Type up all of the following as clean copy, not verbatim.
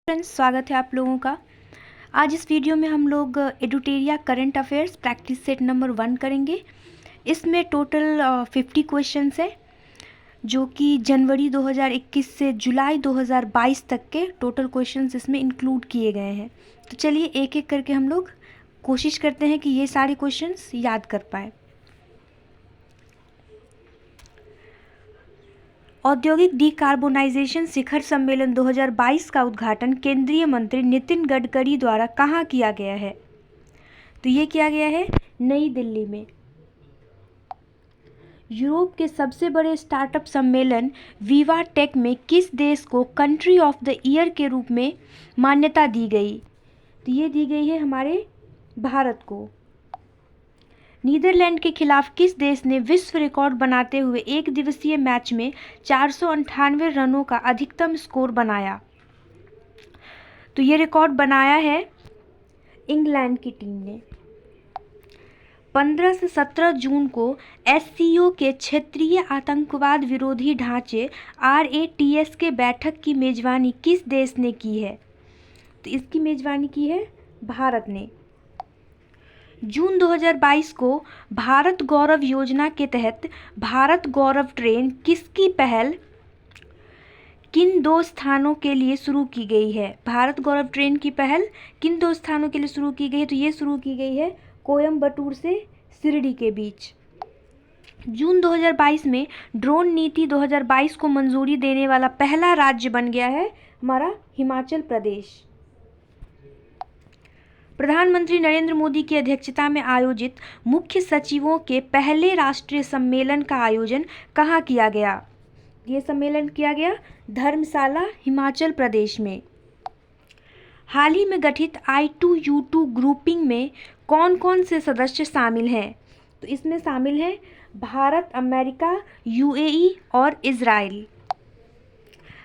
Friends, स्वागत है आप लोगों का। आज इस वीडियो में हम लोग Edutoria current affairs practice set number 1 करेंगे। इसमें टोटल 50 क्वेश्चंस है जो कि जनवरी 2021 से जुलाई 2022 तक के टोटल क्वेश्चंस इसमें इंक्लूड किए गए हैं। तो चलिए एक एक करके हम लोग कोशिश करते हैं कि ये सारे क्वेश्चंस याद कर पाए। औद्योगिक डिकार्बोनाइजेशन शिखर सम्मेलन 2022 का उद्घाटन केंद्रीय मंत्री नितिन गडकरी द्वारा कहाँ किया गया है? तो ये किया गया है नई दिल्ली में। यूरोप के सबसे बड़े स्टार्टअप सम्मेलन विवा टेक में किस देश को कंट्री ऑफ द ईयर के रूप में मान्यता दी गई? तो ये दी गई है हमारे भारत को। नीदरलैंड के खिलाफ किस देश ने विश्व रिकॉर्ड बनाते हुए एक दिवसीय मैच में 498 रनों का अधिकतम स्कोर बनाया? तो ये रिकॉर्ड बनाया है इंग्लैंड की टीम ने। 15 से 17 जून को एससीओ के क्षेत्रीय आतंकवाद विरोधी ढांचे RATS के बैठक की मेजबानी किस देश ने की है? तो इसकी मेजबानी की है भारत ने। जून 2022 को भारत गौरव योजना के तहत भारत गौरव ट्रेन किसकी पहल किन दो स्थानों के लिए शुरू की गई है? भारत गौरव ट्रेन की पहल किन दो स्थानों के लिए शुरू की गई है? तो ये शुरू की गई है कोयम्बटूर से शिरडी के बीच। जून 2022 में ड्रोन नीति 2022 को मंजूरी देने वाला पहला राज्य बन गया है हमारा हिमाचल प्रदेश। प्रधानमंत्री नरेंद्र मोदी की अध्यक्षता में आयोजित मुख्य सचिवों के पहले राष्ट्रीय सम्मेलन का आयोजन कहाँ किया गया? ये सम्मेलन किया गया धर्मशाला, हिमाचल प्रदेश में। हाल ही में गठित I2U2 ग्रुपिंग में कौन कौन से सदस्य शामिल हैं? तो इसमें शामिल हैं भारत, अमेरिका, UAE और इजराइल।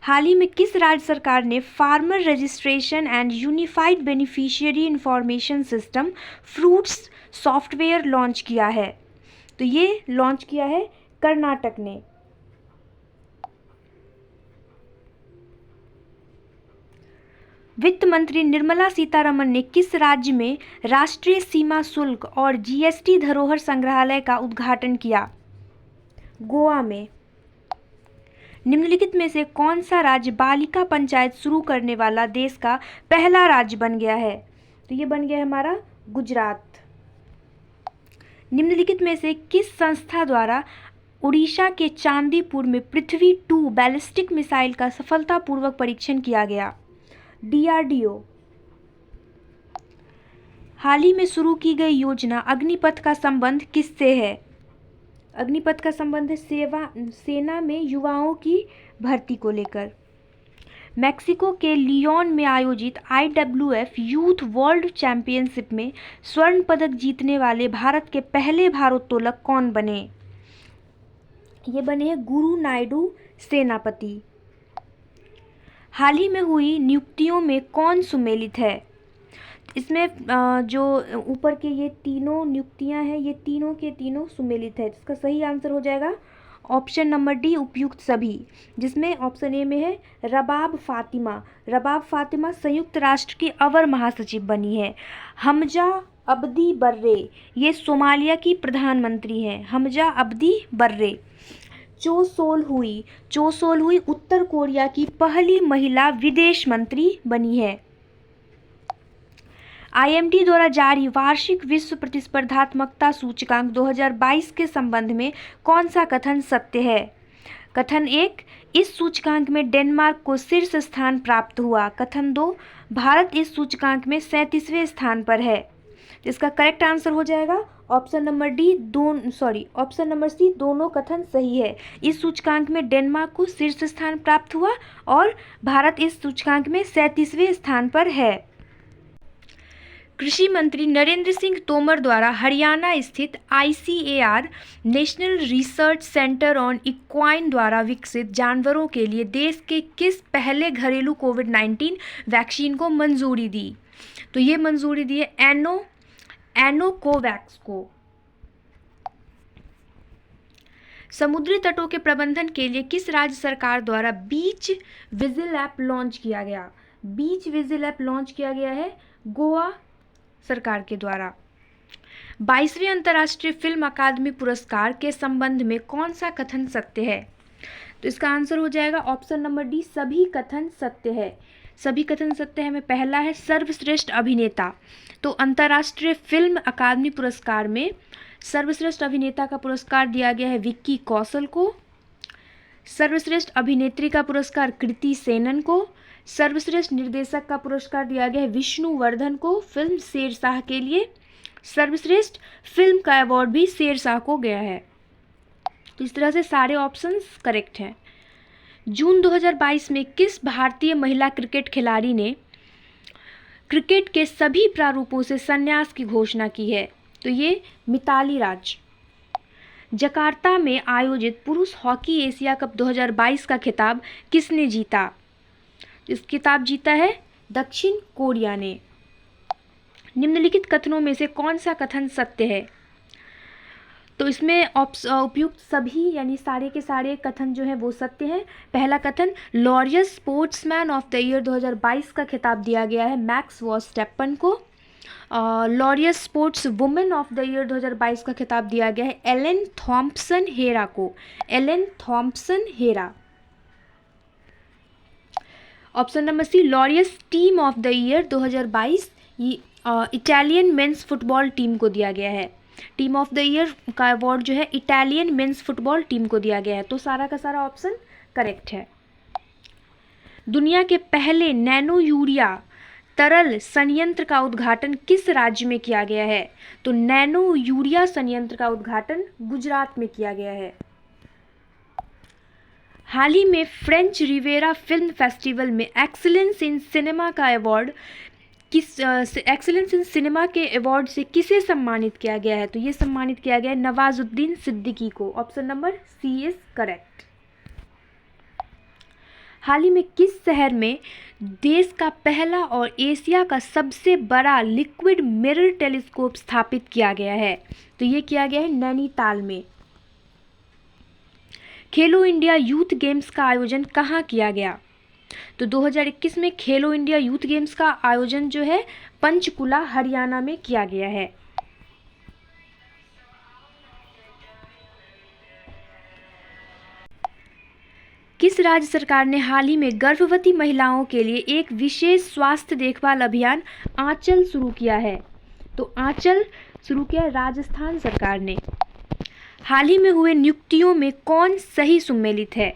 हाल ही में किस राज्य सरकार ने farmer registration and unified beneficiary information system fruits software launch किया है? तो ये लॉन्च किया है कर्नाटक ने। वित्त मंत्री निर्मला सीतारमण ने किस राज्य में राष्ट्रीय सीमा शुल्क और GST धरोहर संग्रहालय का उद्घाटन किया? गोवा में। निम्नलिखित में से कौन सा राज्य बालिका पंचायत शुरू करने वाला देश का पहला राज्य बन गया है? तो ये बन गया है हमारा गुजरात। निम्नलिखित में से किस संस्था द्वारा उड़ीसा के चांदीपुर में पृथ्वी 2 बैलिस्टिक मिसाइल का सफलतापूर्वक परीक्षण किया गया? DRDO। हाल ही में शुरू की गई योजना अग्निपथ का संबंध किससे है? अग्निपथ का संबंध है सेना में युवाओं की भर्ती को लेकर। मैक्सिको के लियोन में आयोजित IWF यूथ वर्ल्ड चैंपियनशिप में स्वर्ण पदक जीतने वाले भारत के पहले भारोत्तोलक कौन बने? ये बने हैं गुरु नायडू सेनापति। हाल ही में हुई नियुक्तियों में कौन सुमेलित है? इसमें जो ऊपर के ये तीनों नियुक्तियां हैं, ये तीनों के तीनों सुमेलित है। इसका सही आंसर हो जाएगा ऑप्शन नंबर डी, उपयुक्त सभी, जिसमें ऑप्शन ए में है रबाब फातिमा। रबाब फातिमा संयुक्त राष्ट्र की अवर महासचिव बनी है। हमजा अब्दी बर्रे, ये सोमालिया की प्रधानमंत्री हैं। हमजा अब्दी बर्रे। चो सोल हुई उत्तर कोरिया की पहली महिला विदेश मंत्री बनी है। IMD द्वारा जारी वार्षिक विश्व प्रतिस्पर्धात्मकता सूचकांक 2022 के संबंध में कौन सा कथन सत्य है? कथन 1, इस सूचकांक में डेनमार्क को शीर्ष स्थान प्राप्त हुआ। कथन 2, भारत इस सूचकांक में 37वें स्थान पर है। इसका करेक्ट आंसर हो जाएगा ऑप्शन नंबर सी, दोनों कथन सही है। इस सूचकांक में डेनमार्क को शीर्ष स्थान प्राप्त हुआ और भारत इस सूचकांक में 37वें स्थान पर है। कृषि मंत्री नरेंद्र सिंह तोमर द्वारा हरियाणा स्थित ICAR national research centre on equine द्वारा विकसित जानवरों के लिए देश के किस पहले घरेलू कोविड-19 वैक्सीन को मंजूरी दी? तो ये मंजूरी दी है एनोकोवैक्स को। समुद्री तटों के प्रबंधन के लिए किस राज्य सरकार द्वारा बीच विजिल ऐप लॉन्च किया गया? बीच विजिल ऐप लॉन्च किया गया है गोवा सरकार के द्वारा। 22वें अंतर्राष्ट्रीय फिल्म अकादमी पुरस्कार के संबंध में कौन सा कथन सत्य है? तो इसका आंसर हो जाएगा ऑप्शन नंबर डी, सभी कथन सत्य है। सभी कथन सत्य है में पहला है सर्वश्रेष्ठ अभिनेता। तो अंतर्राष्ट्रीय फिल्म अकादमी पुरस्कार में सर्वश्रेष्ठ अभिनेता का पुरस्कार दिया गया है विक्की कौशल को। सर्वश्रेष्ठ अभिनेत्री का पुरस्कार कृति सेनन को। सर्वश्रेष्ठ निर्देशक का पुरस्कार दिया गया है विष्णुवर्धन को फिल्म शेरशाह के लिए। सर्वश्रेष्ठ फिल्म का अवार्ड भी शेरशाह को गया है। तो इस तरह से सारे ऑप्शंस करेक्ट हैं। जून 2022 में किस भारतीय महिला क्रिकेट खिलाड़ी ने क्रिकेट के सभी प्रारूपों से संन्यास की घोषणा की है? तो ये मिताली राज। जकार्ता में आयोजित पुरुष हॉकी एशिया कप 2022 का खिताब किसने जीता? इस खिताब जीता है दक्षिण कोरिया ने। निम्नलिखित कथनों में से कौन सा कथन सत्य है? तो इसमें उपयुक्त सभी यानी सारे के सारे कथन जो हैं वो सत्य हैं। पहला कथन, Laureus sportsman of the year 2022 का खिताब दिया गया है मैक्स वर्स्टैपन को। Laureus sports women of the year 2022 का खिताब दिया गया है एलेन थॉम्पसन हेरा को। Elaine Thompson Herah. Option number C, Laureus team of the year 2022 ये इटालियन मेंस फुटबॉल टीम को दिया गया है। टीम ऑफ द ईयर का अवार्ड जो है इटालियन मेंस फुटबॉल टीम को दिया गया है। तो सारा का सारा ऑप्शन करेक्ट है। दुनिया के पहले नैनो यूरिया तरल संयंत्र का उद्घाटन किस राज्य में किया गया है? तो नैनो यूरिया संयंत्र का उद्घाटन गुजरात में किया गया है। हाल ही में फ्रेंच रिवेरा फिल्म फेस्टिवल में एक्सीलेंस इन सिनेमा का अवार्ड एक्सीलेंस इन सिनेमा के अवार्ड से किसे सम्मानित किया गया है? तो ये सम्मानित किया गया है नवाजुद्दीन सिद्दीकी को। Option number C is correct. हाल ही में किस शहर में देश का पहला और एशिया का सबसे बड़ा लिक्विड मिरर टेलीस्कोप स्थापित किया गया है? तो ये किया गया है नैनीताल में। खेलो इंडिया यूथ गेम्स का आयोजन कहाँ किया गया? तो 2021 में खेलो इंडिया यूथ गेम्स का आयोजन जो है पंचकुला हरियाणा में किया गया है। किस राज्य सरकार ने हाल ही में गर्भवती महिलाओं के लिए एक विशेष स्वास्थ्य देखभाल अभियान आंचल शुरू किया है? तो आंचल शुरू किया राजस्थान सरकार ने। हाल ही में हुए नियुक्तियों में कौन सही सुमेलित है?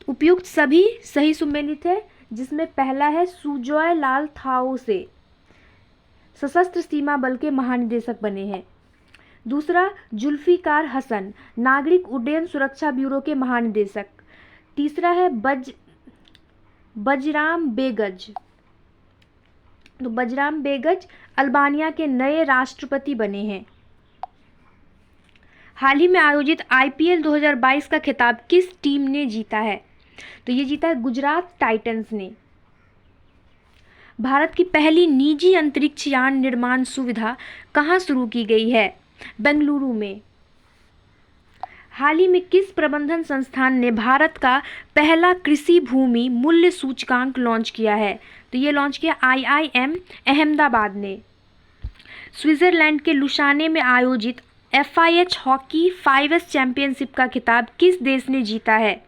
उपयुक्त सभी सही सुमेलित है, जिसमें पहला है सुजॉय लाल थाओ से सशस्त्र सीमा बल के महानिदेशक बने हैं। दूसरा जुल्फिकार हसन नागरिक उड्डयन सुरक्षा ब्यूरो के महानिदेशक। तीसरा है बजराम बेगज। तो बजराम बेगज अल्बानिया के नए राष्ट्रपति बने हैं। हाल ही में आयोजित आईपीएल 2022 का खिताब किस टीम ने जीता है? तो ये जीता है गुजरात टाइटंस ने। भारत की पहली निजी अंतरिक्ष यान निर्माण सुविधा कहाँ शुरू की गई है? बेंगलुरु में। हाल ही में किस प्रबंधन संस्थान ने भारत का पहला कृषि भूमि मूल्य सूचकांक लॉन्च किया है? तो ये लॉन्च किया आईआईएम अहमदाबाद ने। स्विट्जरलैंड के लुसाने में आयोजित FIH हॉकी 5S चैंपियनशिप का खिताब किस देश ने जीता है?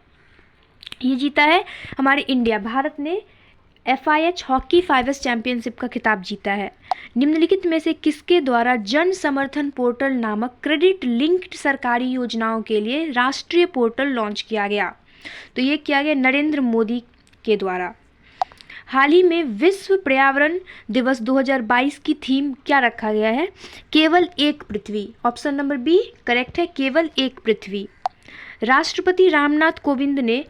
ये जीता है हमारे इंडिया। भारत ने FIH हॉकी 5S चैंपियनशिप का खिताब जीता है। निम्नलिखित में से किसके द्वारा जन समर्थन पोर्टल नामक क्रेडिट लिंक्ड सरकारी योजनाओं के लिए राष्ट्रीय पोर्टल लॉन्च किया गया? तो ये किया गया नरेंद्र मोदी के द्वारा। हाल ही में विश्व पर्यावरण दिवस 2022 की थीम क्या रखा गया है? केवल एक पृथ्वी। ऑप्शन नंबर बी करेक्ट है, केवल एक पृथ्वी। राष्ट्रपति रामनाथ कोविंद ने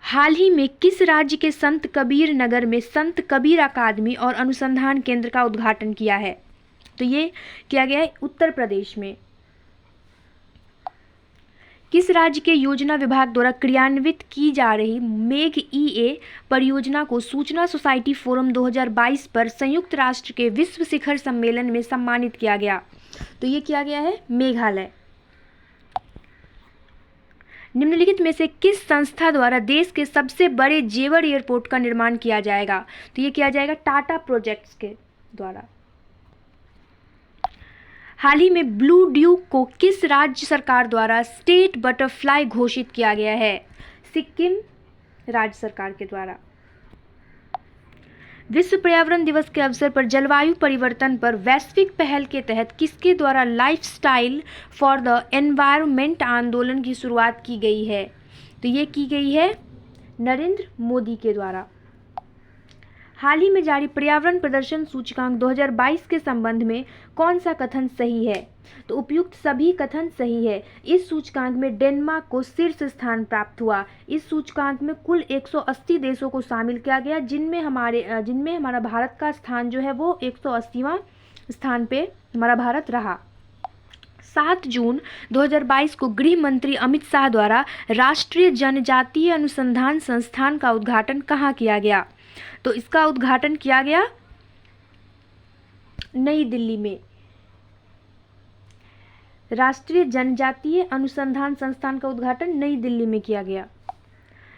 हाल ही में किस राज्य के संत कबीर नगर में संत कबीर अकादमी और अनुसंधान केंद्र का उद्घाटन किया है? तो ये किया गया है उत्तर प्रदेश में। किस राज्य के योजना विभाग द्वारा क्रियान्वित की जा रही मेघ EA परियोजना को सूचना सोसाइटी फोरम 2022 पर संयुक्त राष्ट्र के विश्व शिखर सम्मेलन में सम्मानित किया गया? तो ये किया गया है मेघालय। निम्नलिखित में से किस संस्था द्वारा देश के सबसे बड़े जेवर एयरपोर्ट का निर्माण किया जाएगा? तो ये किया जाएगा टाटा प्रोजेक्ट्स के द्वारा। हाल ही में ब्लू ड्यूक को किस राज्य सरकार द्वारा स्टेट बटरफ्लाई घोषित किया गया है? सिक्किम राज्य सरकार के द्वारा। विश्व पर्यावरण दिवस के अवसर पर जलवायु परिवर्तन पर वैश्विक पहल के तहत किसके द्वारा लाइफस्टाइल फॉर द एनवायरनमेंट आंदोलन की शुरुआत की गई है? तो ये की गई है नरेंद्र मोदी के द्वारा। हाल ही में जारी पर्यावरण प्रदर्शन सूचकांक 2022 के संबंध में कौन सा कथन सही है? तो उपयुक्त सभी कथन सही है। इस सूचकांक में डेनमार्क को शीर्ष स्थान प्राप्त हुआ। इस सूचकांक में कुल 180 देशों को शामिल किया गया, जिनमें हमारा भारत का स्थान जो है वो 180वां स्थान पे हमारा भारत रहा। 7 जून 2022 को गृह मंत्री अमित शाह द्वारा राष्ट्रीय जनजातीय अनुसंधान संस्थान का उद्घाटन कहाँ किया गया? तो इसका उद्घाटन किया गया नई दिल्ली में। राष्ट्रीय जनजातीय अनुसंधान संस्थान का उद्घाटन नई दिल्ली में किया गया।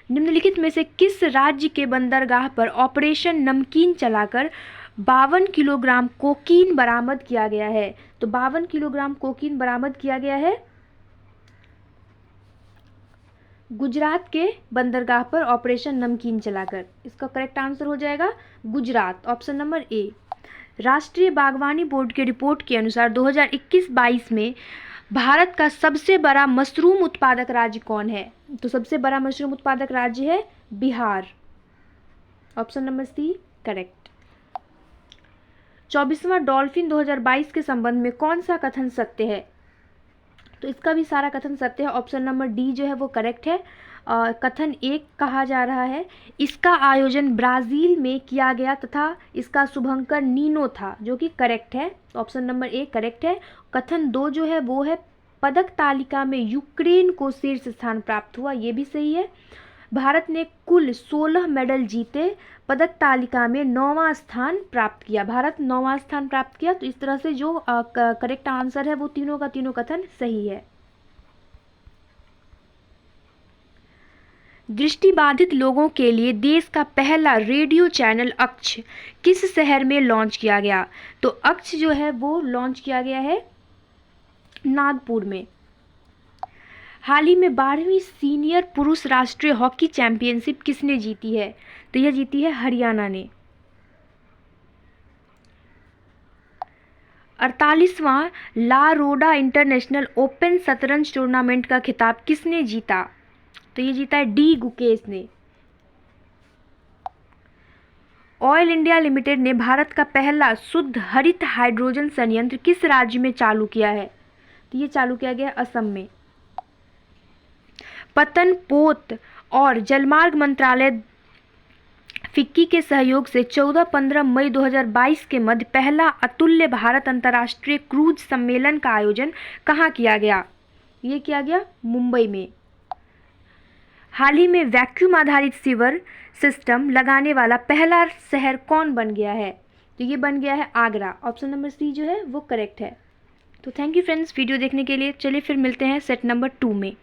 निम्नलिखित में से किस राज्य के बंदरगाह पर ऑपरेशन नमकीन चलाकर 52 किलोग्राम कोकीन बरामद किया गया है? तो 52 किलोग्राम कोकीन बरामद किया गया है गुजरात के बंदरगाह पर ऑपरेशन नमकीन चलाकर। इसका करेक्ट आंसर हो जाएगा गुजरात, ऑप्शन नंबर ए। राष्ट्रीय बागवानी बोर्ड के रिपोर्ट के अनुसार 2021-22 में भारत का सबसे बड़ा मशरूम उत्पादक राज्य कौन है? तो सबसे बड़ा मशरूम उत्पादक राज्य है Bihar, option number C correct. 24वां डॉल्फिन 2022 के संबंध में कौन सा कथन सत्य है? तो इसका भी सारा कथन सत्य है, ऑप्शन नंबर डी जो है वो करेक्ट है। कथन एक कहा जा रहा है, इसका आयोजन ब्राज़ील में किया गया तथा इसका शुभंकर नीनो था, जो कि करेक्ट है, ऑप्शन नंबर ए करेक्ट है। कथन दो जो है वो है, पदक तालिका में यूक्रेन को शीर्ष स्थान प्राप्त हुआ, ये भी सही है। भारत ने कुल 16 मेडल जीते, पदक तालिका में 9वां स्थान प्राप्त किया, भारत 9वां स्थान प्राप्त किया। तो इस तरह से जो करेक्ट आंसर है वो तीनों का तीनों कथन सही है। दृष्टिबाधित लोगों के लिए देश का पहला रेडियो चैनल अक्ष किस शहर में लॉन्च किया गया? तो अक्ष जो है वो लॉन्च किया गया है नागपुर में। हाल ही में 12वीं सीनियर पुरुष राष्ट्रीय हॉकी चैंपियनशिप किसने जीती है? तो यह जीती है हरियाणा ने। 48वां ला रोडा इंटरनेशनल ओपन शतरंज टूर्नामेंट का खिताब किसने जीता? तो ये जीता है डी गुकेश ने। ऑयल इंडिया लिमिटेड ने भारत का पहला शुद्ध हरित हाइड्रोजन संयंत्र किस राज्य में चालू किया है? तो ये चालू किया गया असम में। पतन पोत और जलमार्ग मंत्रालय फिक्की के सहयोग से 14-15 मई 2022 के मध्य पहला अतुल्य भारत अंतर्राष्ट्रीय क्रूज सम्मेलन का आयोजन कहाँ किया गया? ये किया गया मुंबई में। हाल ही में वैक्यूम आधारित सीवर सिस्टम लगाने वाला पहला शहर कौन बन गया है? तो ये बन गया है आगरा, ऑप्शन नंबर सी जो है वो करेक्ट है। तो थैंक यू फ्रेंड्स वीडियो देखने के लिए। चलिए फिर मिलते हैं सेट नंबर 2 में।